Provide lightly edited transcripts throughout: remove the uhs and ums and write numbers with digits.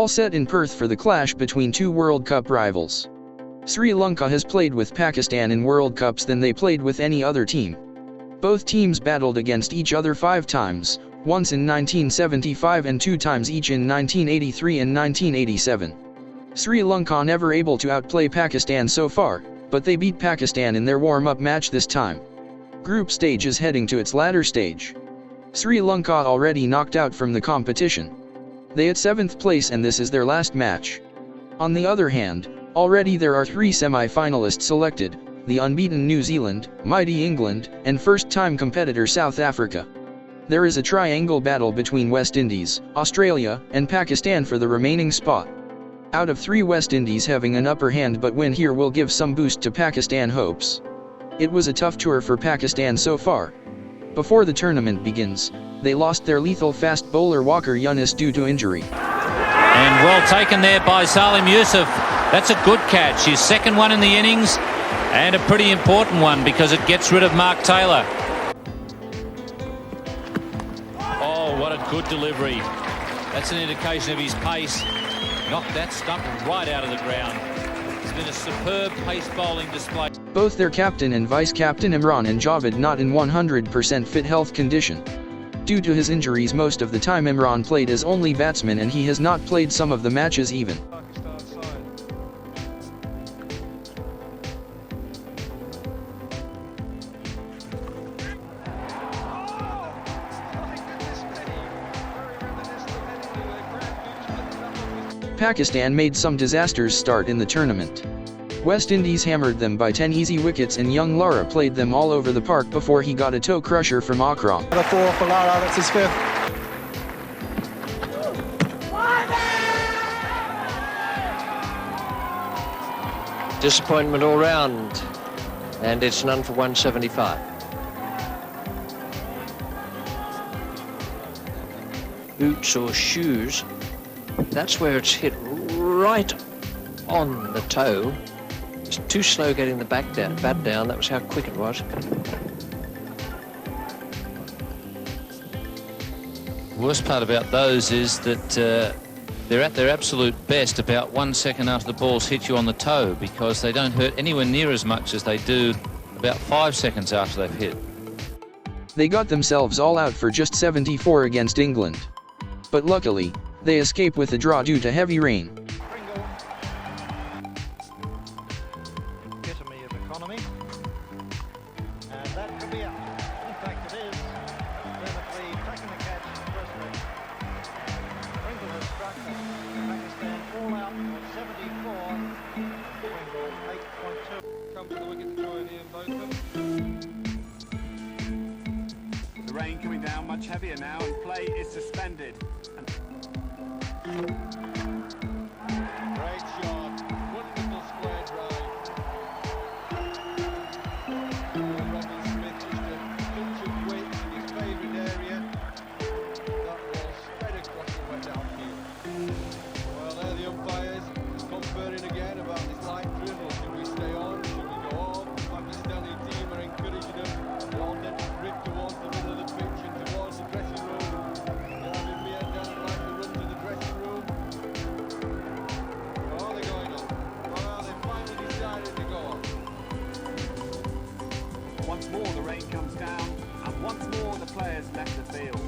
set in Perth for the clash between two World Cup rivals. Sri Lanka has played with Pakistan in World Cups than they played with any other team. Both teams battled against each other 5 times, once in 1975 and 2 times each in 1983 and 1987. Sri Lanka never able to outplay Pakistan so far, but they beat Pakistan in their warm-up match this time. Group stage is heading to its latter stage. Sri Lanka already knocked out from the competition. They at 7th place and this is their last match. On the other hand, already there are 3 semi-finalists selected, the unbeaten New Zealand, mighty England, and first-time competitor South Africa. There is a triangle battle between West Indies, Australia, and Pakistan for the remaining spot. Out of 3, West Indies having an upper hand, but win here will give some boost to Pakistan hopes. It was a tough tour for Pakistan so far. Before the tournament begins, they lost their lethal fast bowler Walker Yunus due to injury. And well taken there by Salim Yusuf. That's a good catch, his second one in the innings, and a pretty important one because it gets rid of Mark Taylor. Oh, what a good delivery. That's an indication of his pace. Knocked that stump right out of the ground. It's been a superb pace bowling display. Both their captain and vice-captain Imran and Javed not in 100% fit health condition. Due to his injuries most of the time Imran played as only batsman and he has not played some of the matches even. Pakistan made some disasters start in the tournament. West Indies hammered them by 10 easy wickets and young Lara played them all over the park before he got a toe crusher from Akram. The 4 for Lara, that's his 5th. Disappointment all round, and it's none for 175. Boots or shoes, that's where it's hit right on the toe. It's too slow getting the bat down. That was how quick it was. Worst part about those is that they're at their absolute best about 1 second after the balls hit you on the toe, because they don't hurt anywhere near as much as they do about 5 seconds after they've hit. They got themselves all out for just 74 against England. But luckily, they escape with a draw due to heavy rain. The rain coming down much heavier now and play is suspended. Great shot, wonderful square drive. Robin Smith just a touch of weight in his favourite area. That ball spread across the wet outfield. Well, there the umpires conferring again about this light drizzle. Should we stay on? Should we go off? The Pakistani team are encouraging them. They all get to grip towards the middle of the pitch and towards the dressing room. Aravinda doesn't like to run to the dressing room. Oh, they're going on. Well, they finally decided to go on. Once more the rain comes down and once more the players left the field.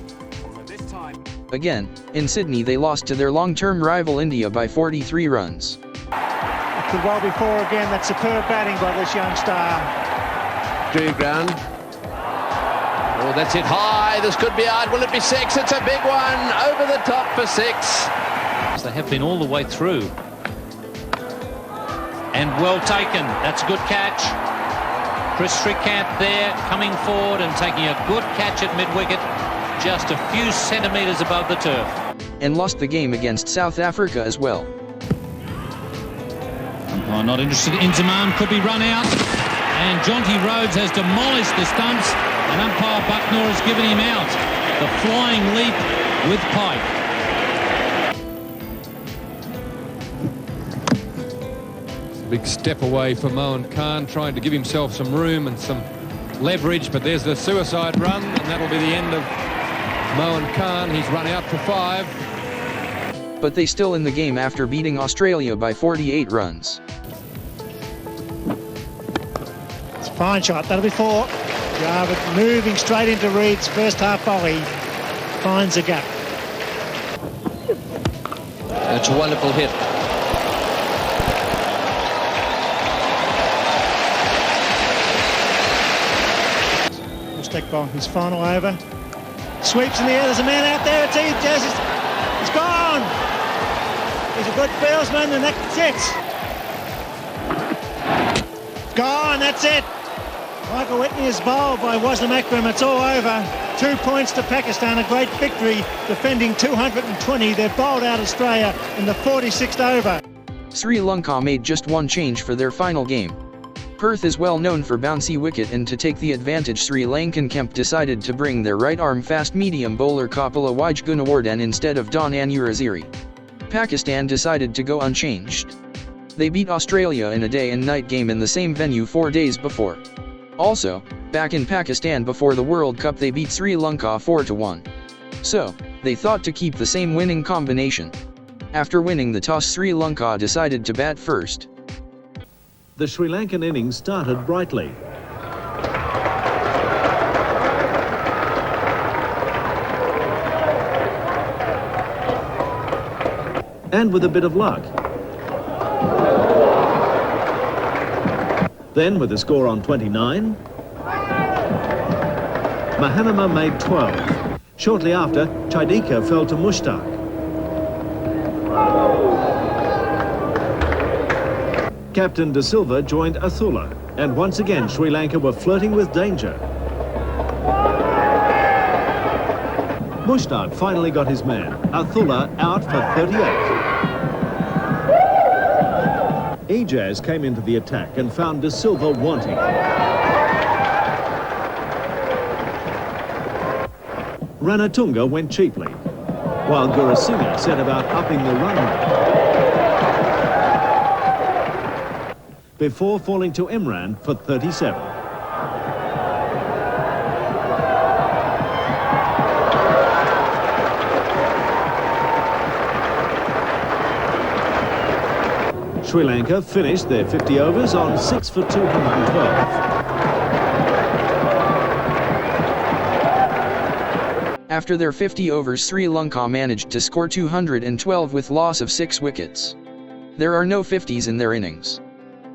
But this time... Again, in Sydney they lost to their long-term rival India by 43 runs. It could well be 4 again. That's superb batting by this young star. Drew ground. Oh, that's it high. This could be hard. Will it be 6? It's a big one. Over the top for 6. They have been all the way through. And well taken. That's a good catch. Chris Strickkamp there coming forward and taking a good catch at mid-wicket, just a few centimetres above the turf. And lost the game against South Africa as well. Umpire not interested. Inzamam could be run out. And Jonty Rhodes has demolished the stumps. And umpire Bucknor has given him out. The flying leap with Pike. Big step away for Mohan Khan, trying to give himself some room and some leverage, but there's the suicide run, and that'll be the end of Mohan Khan. He's run out for 5. but they still in the game after beating Australia by 48 runs. It's a fine shot. That'll be 4. Jarvid moving straight into Reed's first half volley. Finds a gap. It's a wonderful hit. Mustakbal, his final over. Sweeps in the air. There's a man out there. It's Ejaz. He's gone. He's a good fieldsman, and that's it. Gone. That's it. Michael Whitney is bowled by Wasim Akram. It's all over. 2 points to Pakistan. A great victory, defending 220. They've bowled out Australia in the 46th over. Sri Lanka made just one change for their final game. Perth is well known for bouncy wicket, and to take the advantage, Sri Lankan camp decided to bring their right-arm fast-medium bowler Kapila Wijegunawardene instead of Don Anurasiri. Pakistan decided to go unchanged. They beat Australia in a day and night game in the same venue 4 days before. Also, back in Pakistan before the World Cup they beat Sri Lanka 4-1. So, they thought to keep the same winning combination. After winning the toss, Sri Lanka decided to bat first. The Sri Lankan innings started brightly. And with a bit of luck. Then, with the score on 29, Mahanama made 12. Shortly after, Chaidika fell to Mushtaq. Captain De Silva joined Athula, and once again Sri Lanka were flirting with danger. Mushtaq finally got his man. Athula out for 38. Ejaz came into the attack and found De Silva wanting. Ranatunga went cheaply, while Gurusingha set about upping the run rate, before falling to Imran for 37. Sri Lanka finished their 50 overs on 6 for 212. After their 50 overs, Sri Lanka managed to score 212 with loss of 6 wickets. There are no 50s in their innings.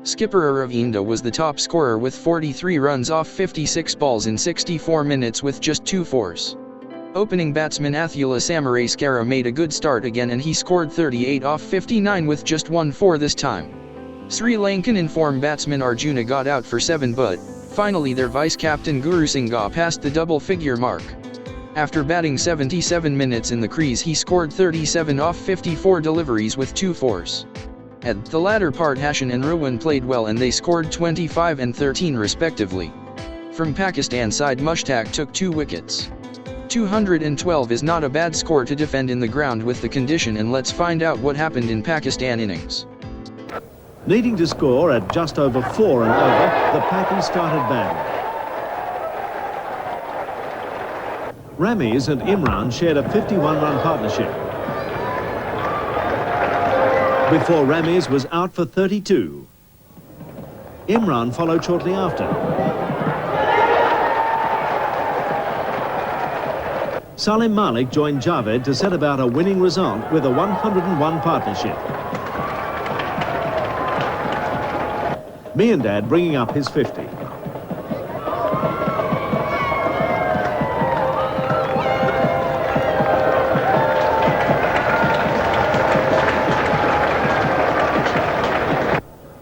Skipper Aravinda was the top scorer with 43 runs off 56 balls in 64 minutes with just 2 fours. Opening batsman Athula Samarasekara made a good start again, and he scored 38 off 59 with just 1 4 this time. Sri Lankan in-form batsman Arjuna got out for 7, but finally their vice-captain Gurusingha passed the double-figure mark. After batting 77 minutes in the crease, he scored 37 off 54 deliveries with 2 fours. At the latter part, Hassan and Ruwan played well and they scored 25 and 13 respectively. From Pakistan side, Mushtaq took 2 wickets. 212 is not a bad score to defend in the ground with the condition, and let's find out what happened in Pakistan innings. Needing to score at just over 4 and over, the Pakis started badly. Ramis and Imran shared a 51-run partnership, before Ramis was out for 32. Imran followed shortly after. Salim Malik joined Javed to set about a winning result with a 101 partnership. Miandad bringing up his 50.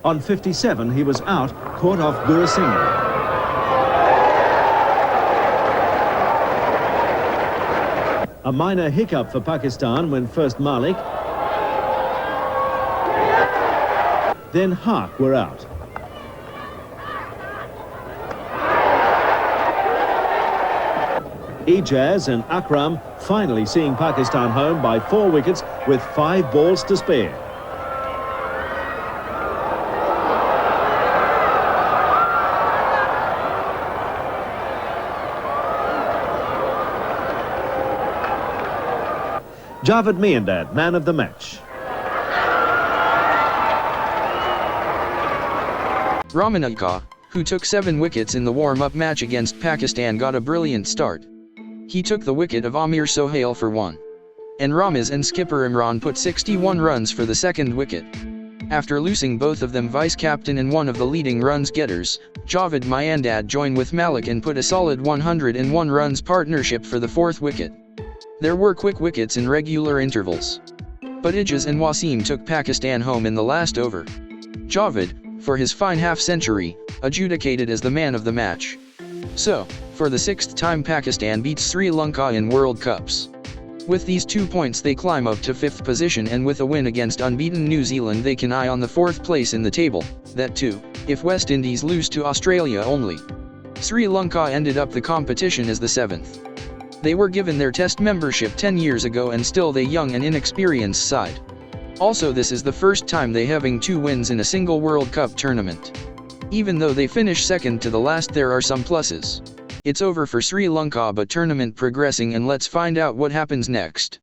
On 57, he was out, caught off Gurusingha. A minor hiccup for Pakistan when first Malik, then Haq were out. Ejaz and Akram finally seeing Pakistan home by 4 wickets with 5 balls to spare. Javed Miandad, man of the match. Ramanathan, who took 7 wickets in the warm-up match against Pakistan, got a brilliant start. He took the wicket of Amir Sohail for 1. And Ramiz and skipper Imran put 61 runs for the second wicket. After losing both of them vice-captain and one of the leading runs-getters, Javed Miandad joined with Malik and put a solid 101 runs partnership for the fourth wicket. There were quick wickets in regular intervals. But Ijaz and Wasim took Pakistan home in the last over. Javed, for his fine half-century, adjudicated as the man of the match. So, for the 6th time Pakistan beats Sri Lanka in World Cups. With these 2 points they climb up to 5th position, and with a win against unbeaten New Zealand they can eye on the 4th place in the table, that too, if West Indies lose to Australia only. Sri Lanka ended up the competition as the 7th. They were given their test membership 10 years ago and still they young and inexperienced side. Also this is the first time they having 2 wins in a single World Cup tournament. Even though they finished second to the last, there are some pluses. It's over for Sri Lanka but tournament progressing, and let's find out what happens next.